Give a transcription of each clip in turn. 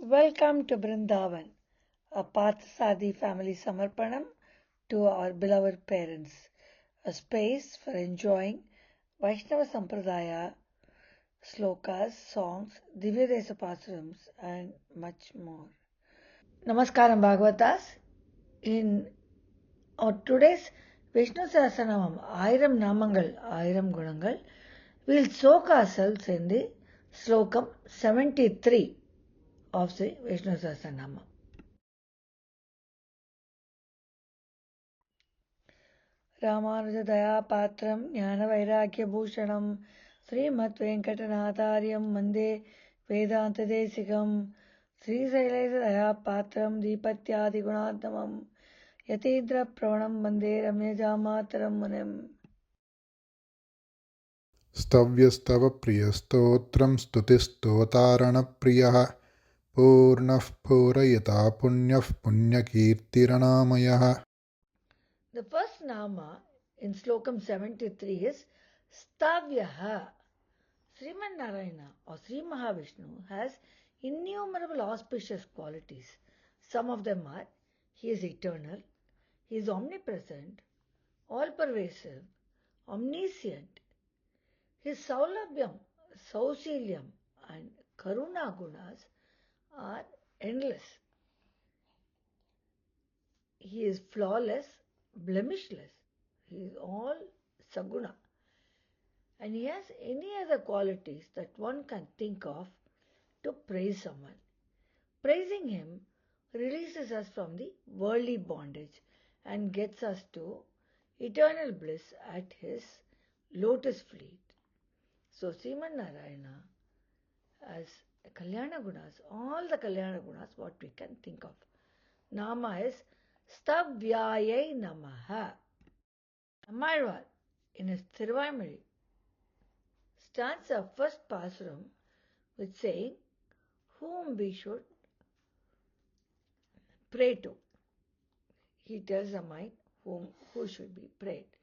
Welcome to Brindavan, a Parthasadi family Samarpanam to our beloved parents, a space for enjoying Vaishnava Sampradaya, slokas, songs, Divya Desa Pasarams, and much more. Namaskaram Bhagavatas. In today's Vishnu Sahasranamam, Ayiram Namangal, Ayiram Gunangal, we'll soak ourselves in the Slokam 73 of the Vishnu Sahasranamam. रामानुजदयापात्रं ज्ञानवैराग्यभूषणं श्रीमद्वेङ्कटनाथार्यं वन्दे वेदान्तदेशिकं श्रीशैलेशदयापात्रं दीपत्यादिगुणात्मकं यतीन्द्रप्रवणं वन्दे रम्यजामातरं मुनिम् स्तव्यस्तव प्रियस्तोत्रं स्तुतिस्तोतारणप्रियः पूर्णः पूरयता पुण्यः पुण्यकीर्तिरनामयः. The first nama in Slokam 73 is Stavyaha. Sriman Narayana or Sri Mahavishnu has innumerable auspicious qualities. Some of them are he is eternal, he is omnipresent, all pervasive, omniscient. His Saulabhyam, Sausilyam, and Karuna gunas are endless. He is flawless, blemishless. He is all Saguna. And he has any other qualities that one can think of to praise someone. Praising him releases us from the worldly bondage and gets us to eternal bliss at his lotus feet. So Sriman Narayana as Kalyana Gunas, all the Kalyana Gunas, what we can think of. Nama is Stavyaye Namaha. Ammarwar in his Thiruvaimari starts our first pasuram with saying whom we should pray to. He tells the mind who should be prayed.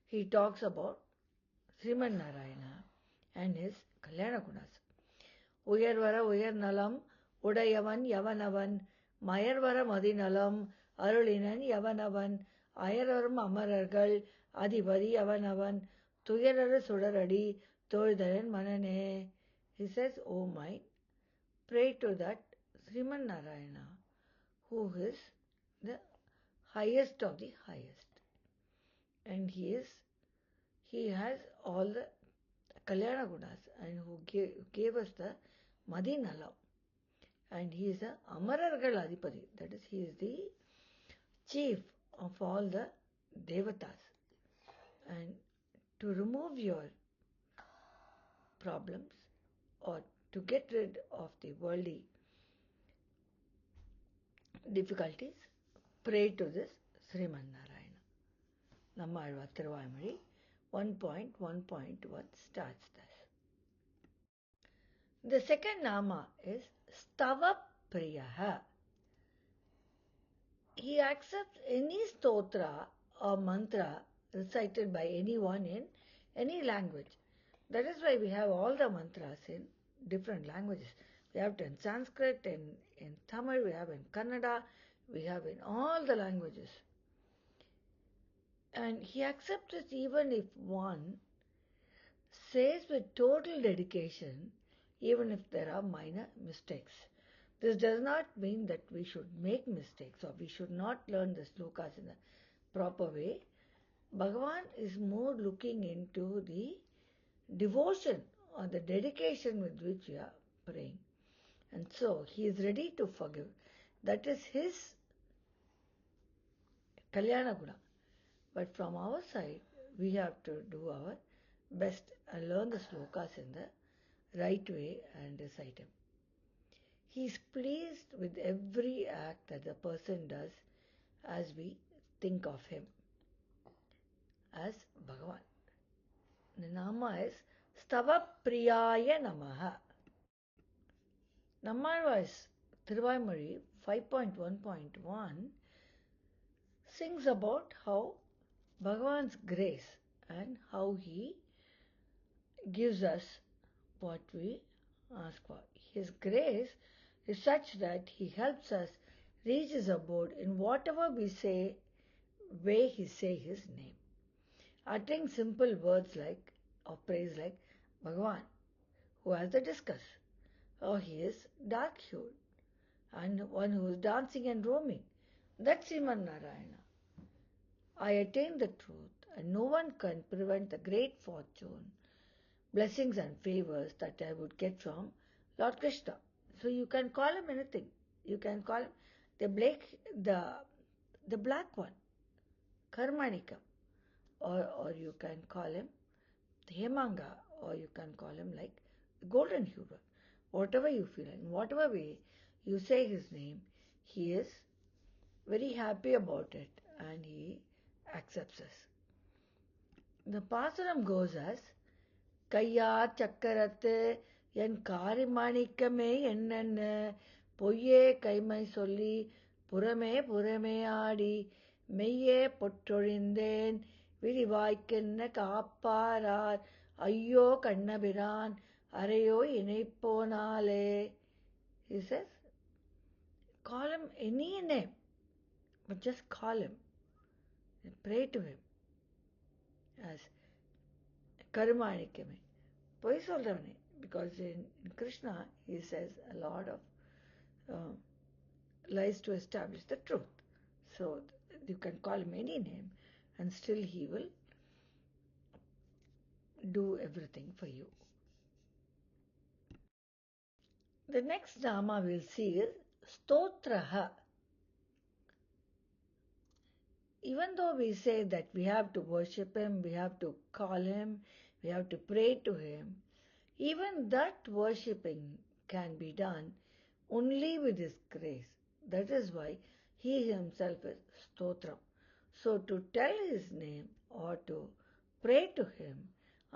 He talks about Sriman Narayana and his Kalyana Gunas. Uyarvara Uyarnalam Udayavan Yavanavan Mayarvara Madinalam Arulinan Yavanavan Ayararum Amarargal Adipadi Yavanavan Tuyarara Sudaradi Toidaran Manane. He says, O mind, pray to that Sriman Narayana, who is the highest of the highest. And he has all the Kalyana Gunas and who gave us the Madinalam. And he is a Amarargal Adipadi, that is, he is the chief of all the Devatas. And to remove your problems or to get rid of the worldly difficulties, pray to this Sriman Narayana. Nammalva Thiruvaimari 1.1.1 starts thus. The second nama is Stava Priyaha. He accepts any stotra or mantra recited by anyone in any language. That is why we have all the mantras in different languages. We have it in Sanskrit, in Tamil, we have in Kannada, we have in all the languages. And he accepts it even if one says with total dedication, even if there are minor mistakes. This does not mean that we should make mistakes or we should not learn the slokas in a proper way. Bhagavan is more looking into the devotion or the dedication with which we are praying. And so he is ready to forgive. That is his Kalyana Guna. But from our side, we have to do our best and learn the slokas in the right way and recite them. He is pleased with every act that the person does as we think of him as Bhagavan. The nama is Stava Priyaya Namaha. Nammalvar's Thiruvaimari 5.1.1 sings about how Bhagavan's grace and how he gives us what we ask for. His grace is such that he helps us reach his abode in whatever way he say his name. Uttering simple words of praise like Bhagavan, who has the discus, or he is dark-hued, and one who is dancing and roaming. That's Sriman Narayana. I attain the truth, and no one can prevent the great fortune, blessings and favors that I would get from Lord Krishna. So you can call him anything. You can call him the black one, Karmanikam, or you can call him Hemanga, or you can call him like the golden hued one. Whatever you feel, in whatever way you say his name, he is very happy about it and he accepts us. The Pasaram goes as Kayya Chakkarathu en Karimanikame ennennu பொய்யே கைமை சொல்லி புறமே ஆடி மெய்யே பொற்றொழிந்தேன் விரிவாய்க்கென்ன காப்பாரார் ஐயோ Kannapiran அறையோ இணைப்போனாலே. He says, call him any name, but just call him and pray to him as Karumanikame. பொய் சொல்றவனே, because in Krishna he says a lot of lies to establish the truth. So you can call him any name and still he will do everything for you. The next Nama we'll see is Stotraha. Even though we say that we have to worship him, we have to call him, we have to pray to him, even that worshipping can be done only with his grace. That is why he himself is Stotram. So to tell his name or to pray to him,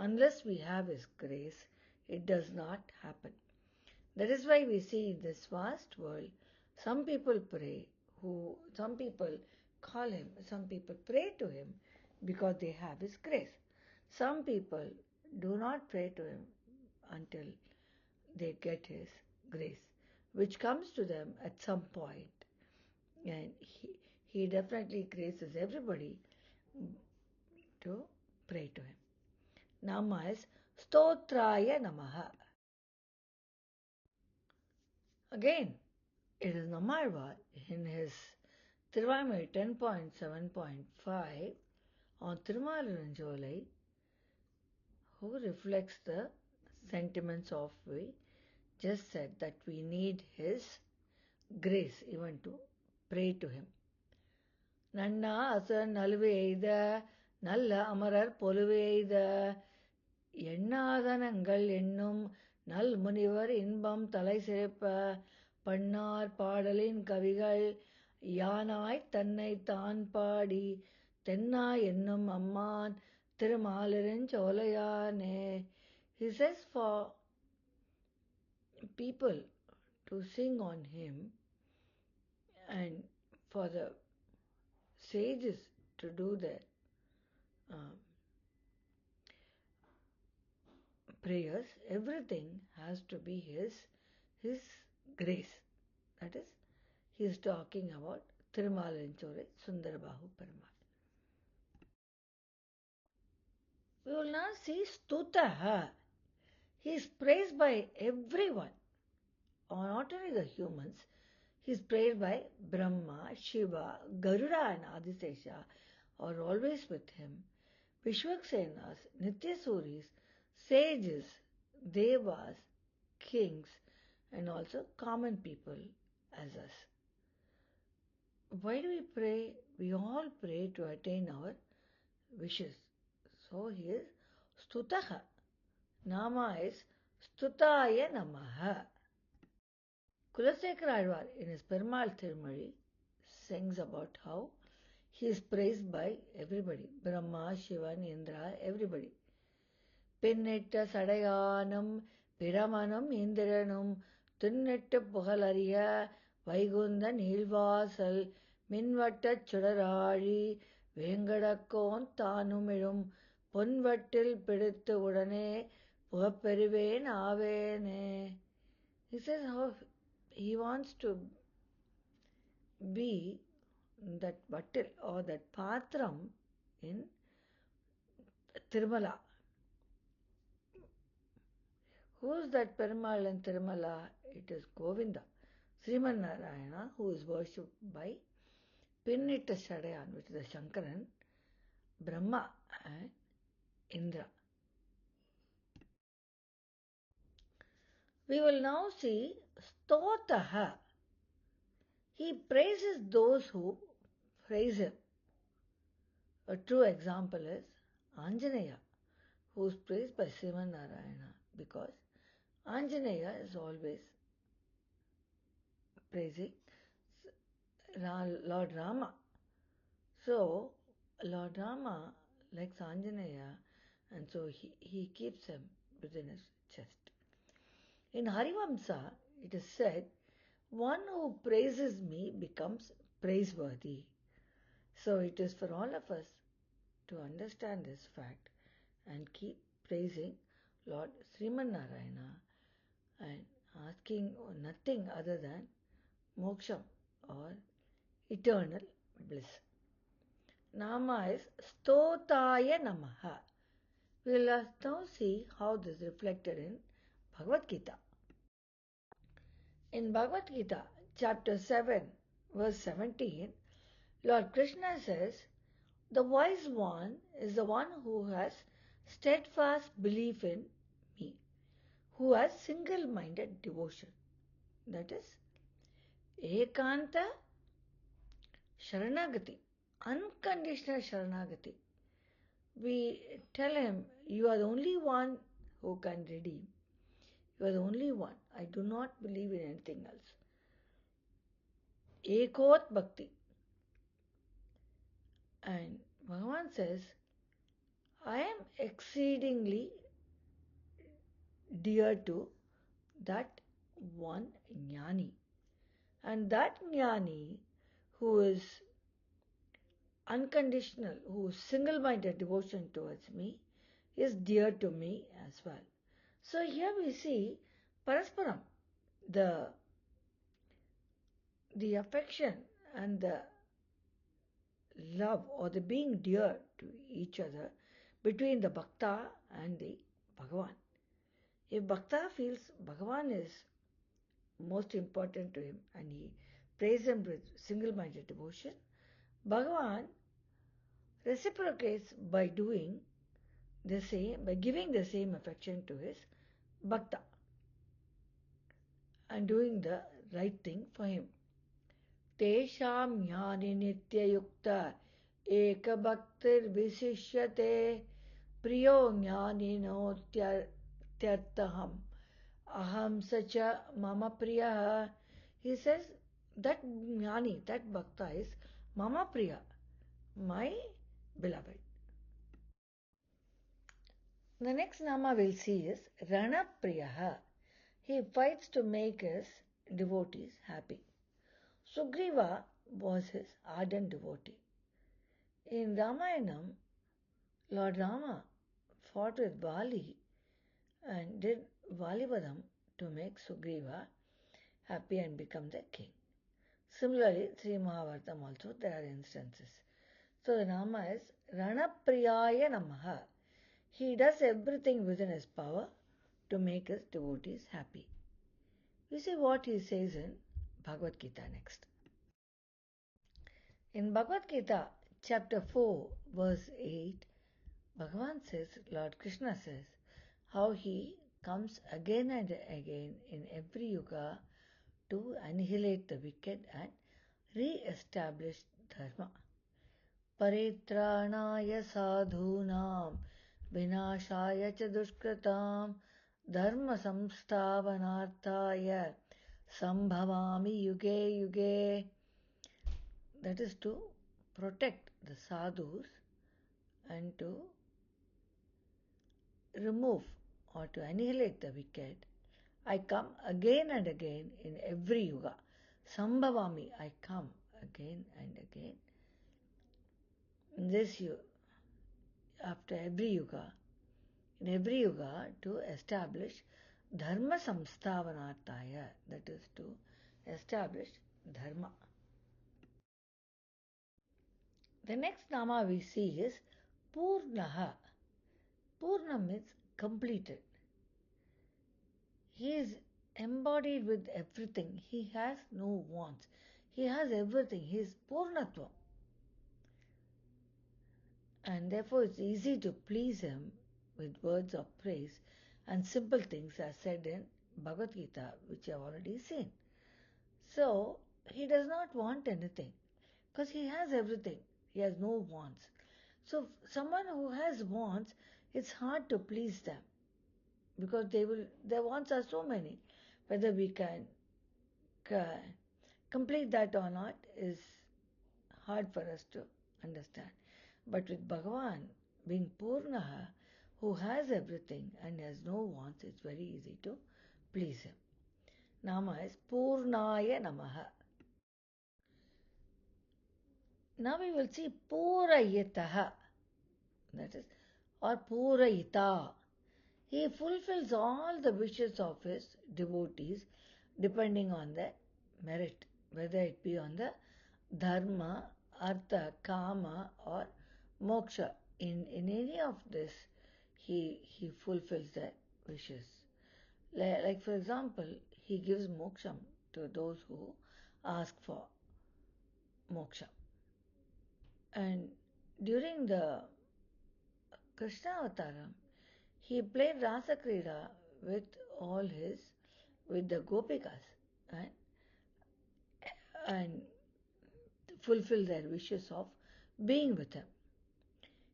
unless we have his grace, it does not happen. That is why we see in this vast world, some people pray, some people call him, some people pray to him because they have his grace. Some people do not pray to him until they get his grace, which comes to them at some point. And he definitely graces everybody to pray to him. Nama is Stotraya Namaha. Again, it is Namalvar in his Tiruvamai 10.7.5 on Tirumalanjolai, who reflects the sentiments of we just said, that we need his grace even to pray to him. Nanna asar nalve eida nalla amarar polve eida எண்ணாதனங்கள் என்னும் நல் முனிவர் இன்பம் தலை சிறப்ப பண்ணார் பாடலின் கவிகள் யானாய் தன்னை தான் பாடி தென்னா என்னும் அம்மான் திருமாலிருஞ்சோலையானே. He says for people to sing on him and for the sages to do their prayers, everything has to be his grace. That is, he is talking about Tirumalanchore Sundarabahu Perumal. We will now see Stutaha. He is praised by everyone, or not only the humans. He is praised by Brahma, Shiva, Garuda and Adisesha are always with him. Vishwaksenas, Nityasuris, sages, devas, kings, and also common people as us. Why do we pray? We all pray to attain our wishes. So here, Stutaha. Nama is Stutaya Namaha. Kulasekara Alvar in his Perumal Thirumazhi sings about how he is praised by everybody. Brahma, Shiva, Indra, everybody. பின்னிட்ட சடையானும் பிரமனும் இந்திரனும் துன்னிட்டு புகழறிய வைகுந்த நீள்வாசல் மின்வட்டச் சுடராழி வேங்கடக்கோன் தானுமிழும் பொன்வட்டில் பிடித்து உடனே புகப்பெறுவேன் ஆவேனே. He says how he wants to be that Vattil or that Patram in Tirumala. Who's that Perumal in Tirumala? It is Govinda, Sriman Narayana, who is worshipped by Pinnitta Shadayan, which is the Shankaran, Brahma and Indra. We will now see Stotaha. He praises those who praise him. A true example is Anjaneya, who is praised by Sriman Narayana, because Anjaneya is always praising Lord Rama. So, Lord Rama likes Anjaneya, and so he keeps him within his chest. In Harivamsa, it is said, one who praises me becomes praiseworthy. So, it is for all of us to understand this fact and keep praising Lord Sriman Narayana and asking nothing other than moksham or eternal bliss. Nama is Stotaya Namaha. We will now see how this is reflected in Bhagavad Gita. In Bhagavad Gita, chapter 7, verse 17, Lord Krishna says, the wise one is the one who has steadfast belief in me, who has single-minded devotion. That is, Ekanta Sharanagati, unconditional Sharanagati. We tell him, you are the only one who can redeem. You are the only one. I do not believe in anything else. Ekot Bhakti. And Bhagavan says, I am exceedingly dear to that one Jnani. And that Jnani who is unconditional, who is single-minded devotion towards me, is dear to me as well. So here we see Parasparam, the affection and the love or the being dear to each other between the Bhakta and the Bhagavan. If Bhakta feels Bhagavan is most important to him and he praises him with single-minded devotion, Bhagavan reciprocates by doing the same, by giving the same affection to his Bhakta and doing the right thing for him. Tesham jnani nityayukta ekabhaktir visishyate priyo jnani notyartaham aham sacha mama priya. He says that jnani, that bhakta is mama priya, my beloved. The next nama we'll see is Rana Priyaha. He fights to make his devotees happy. Sugriva was his ardent devotee. In Ramayanam, Lord Rama fought with Vali and did Valivadam to make Sugriva happy and become the king. Similarly, Sri Mahabharatam also there are instances. So the Nama is Ranapriyaya Namaha. He does everything within his power to make his devotees happy. We see what he says in Bhagavad Gita next. In Bhagavad Gita, chapter 4, verse 8, Bhagavan says, Lord Krishna says, how he comes again and again in every yuga to annihilate the wicked and re-establish dharma. Paritranaya sadhunam vinashaya cha dushkratam dharma samstavanarthaya sambhavami yuge yuge. That is to protect the sadhus and to remove or to annihilate the wicked. I come again and again in every yuga. Sambhavami, I come again and again. In this after every yuga, in every yuga to establish dharma samstavanarthaya, that is to established dharma. The next nama we see is Purnaha. Purna means completed. He is embodied with everything. He has no wants. He has everything. He is Purnatva. And therefore it's easy to please him with words of praise and simple things as said in Bhagavad Gita, which you have already seen. So he does not want anything because he has everything. He has no wants. So someone who has wants, it's hard to please them because their wants are so many. Whether we can complete that or not is hard for us to understand. But with Bhagavan being Purnaha, who has everything and has no wants, it's very easy to please him. Nama is Purnaya Namaha. Now we will see Purayitaha, that is, or Purayita. He fulfills all the wishes of his devotees depending on their merit, whether it be on the dharma, artha, kama or moksha. In any of this, he fulfills their wishes. Like for example, he gives moksha to those who ask for moksha. And during the Krishna Avataram, he played Rasa Krida with the Gopikas and fulfilled their wishes of being with him.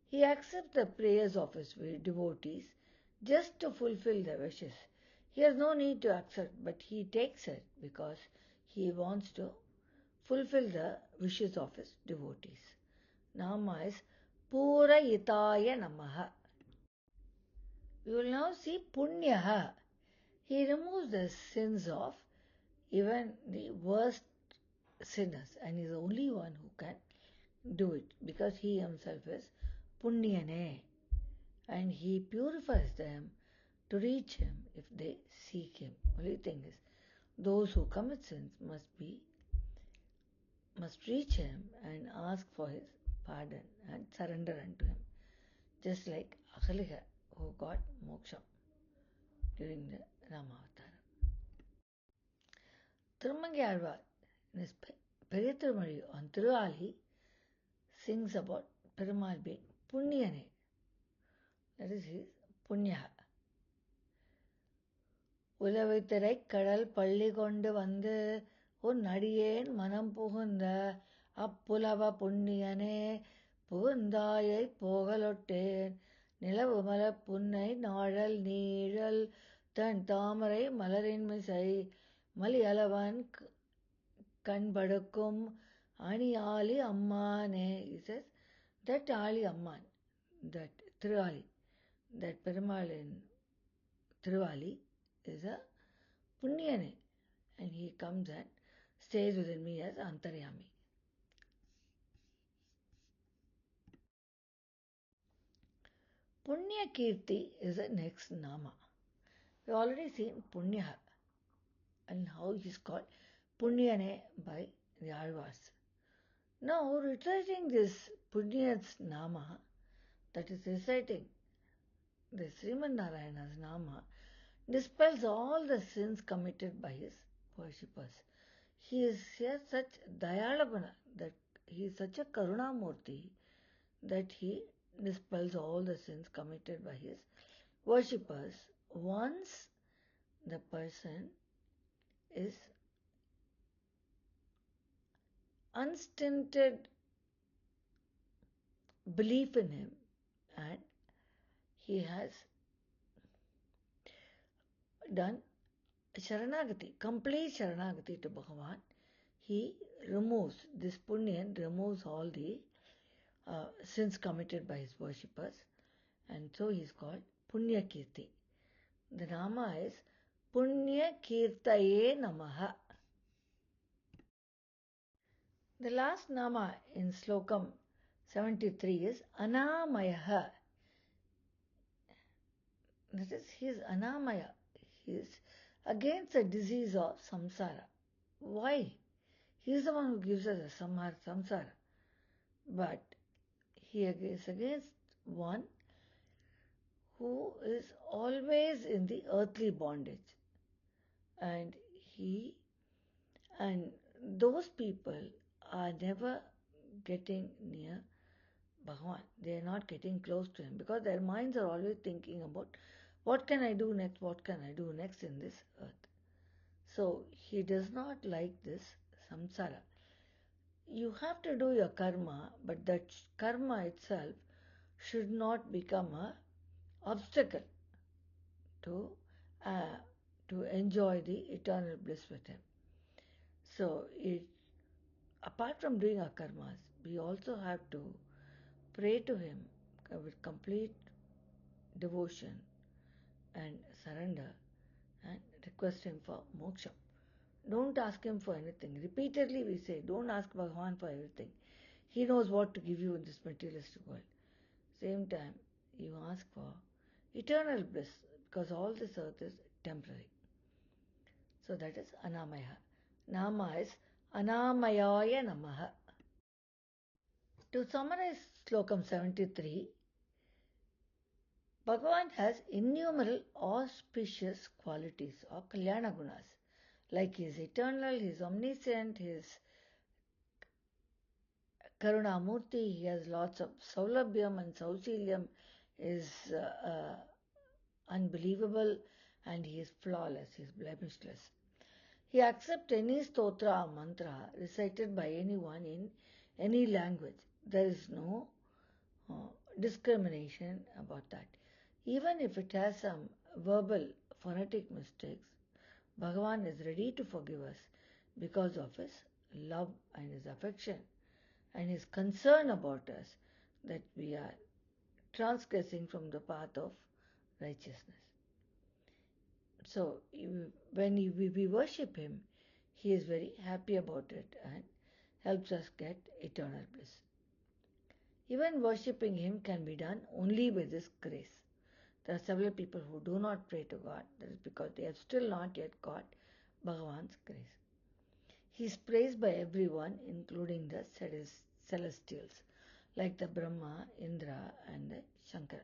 He accepts the prayers of his devotees just to fulfill their wishes. He has no need to accept, but he takes it because he wants to fulfill the wishes of his devotees. Nama is Purayitaya Namaha. We will now see Punyaha. He removes the sins of even the worst sinners, and he is the only one who can do it because he himself is Punyane, and he purifies them to reach him if they seek him. Only thing is, those who commit sins must reach him and ask for his pardon and surrender unto him, just like Ahalika, who got moksha during the Ramavataram. Thirumangai in his Periya Tirumazhi on Tiruvali sings about Perumal being Punyane. That is his Punyaha. உலவைத்திரை கடல் பள்ளி கொண்டு வந்து உன் அடியேன் மனம் புகுந்த அப்புலவ புண்ணியனே புகுந்தாயை போகலொட்டேன் நிலவுமல புன்னை நாழல் நீழல் தன் தாமரை மலரின் மிசை மலியளவன் கண்படுக்கும் அணியாலி அம்மானே. He says that Ali Amman, that Tiruvali, that Perumal in Tiruvali is a Punyane, and he comes and stays within me as Antaryami. Punya Kirti is the next Nama. We have already seen Punyaha and how he is called Punyane by the Alvars. Now reciting this Punya's Nama, that is reciting the Sriman Narayana's Nama, dispels all the sins committed by his worshippers. He is such Dayalapana, that he is such a Karunamurti that he dispels all the sins committed by his worshippers once the person is unstinted belief in him and he has done Sharanagati, complete Sharanagati to Bhagavan. He removes, this Punyan removes all the sins committed by his worshippers, and so he is called Punya Kirti. The Nama is Punya Kirtaye Namaha. The last Nama in Slokam 73 is Anamayaha. That is, he is Anamaya. He is against the disease of samsara. Why? He is the one who gives us a samsara. But he is against one who is always in the earthly bondage. And those people are never getting near Bhagavan. They are not getting close to him because their minds are always thinking about what can I do next, what can I do next in this earth. So he does not like this samsara. You have to do your karma, but that karma itself should not become a obstacle to to enjoy the eternal bliss with him. So apart from doing our karmas, we also have to pray to him with complete devotion and surrender and request him for moksha. Don't ask him for anything. Repeatedly we say, don't ask Bhagavan for everything. He knows what to give you in this materialistic world. Same time, you ask for eternal bliss because all this earth is temporary. So that is Anamaya. Nama is Anamayaya Namaha. To summarize Slokam 73, Bhagavan has innumerable auspicious qualities or Kalyana Gunas. Like he is eternal, he is omniscient, he is Karunamurti, he has lots of Saulabhyam and Sausiliam, is unbelievable, and he is flawless, he is blemishless. He accepts any stotra or mantra recited by anyone in any language. There is no discrimination about that. Even if it has some verbal phonetic mistakes, Bhagavan is ready to forgive us because of his love and his affection and his concern about us that we are transgressing from the path of righteousness. So when we worship him, he is very happy about it and helps us get eternal bliss. Even worshipping him can be done only with his grace. There are several people who do not pray to God. That is because they have still not yet got Bhagavan's grace. He is praised by everyone, including the celestials, like the Brahma, Indra, and the Shankara.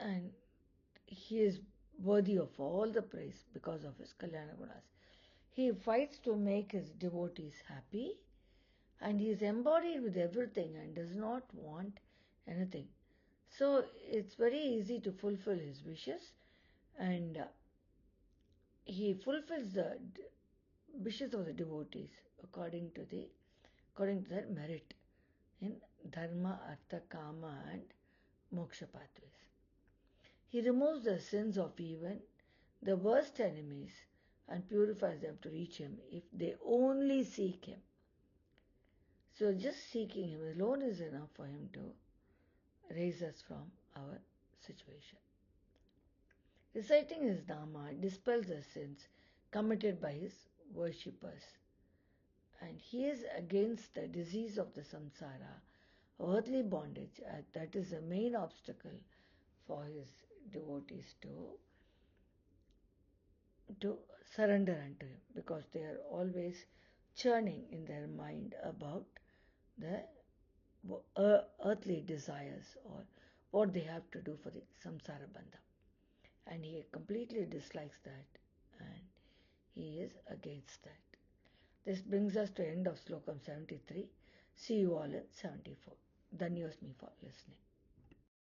And he is worthy of all the praise because of his Kalyana Gunas. He fights to make his devotees happy, and he is embodied with everything and does not want anything. So it's very easy to fulfill his wishes, and he fulfills the wishes of the devotees according to their merit in dharma, artha, kama, and moksha pathways. He removes the sins of even the worst enemies and purifies them to reach him if they only seek him. So just seeking him alone is enough for him to raise us from our situation. Reciting his Nama dispels the sins committed by his worshippers, and he is against the disease of the samsara, earthly bondage. That is the main obstacle for his devotees to surrender unto him, because they are always churning in their mind about the earthly desires or what they have to do for the samsara bandha. And he completely dislikes that, and he is against that. This brings us to the end of Slokam 73. See you all in 74. Dhanyosmi for listening.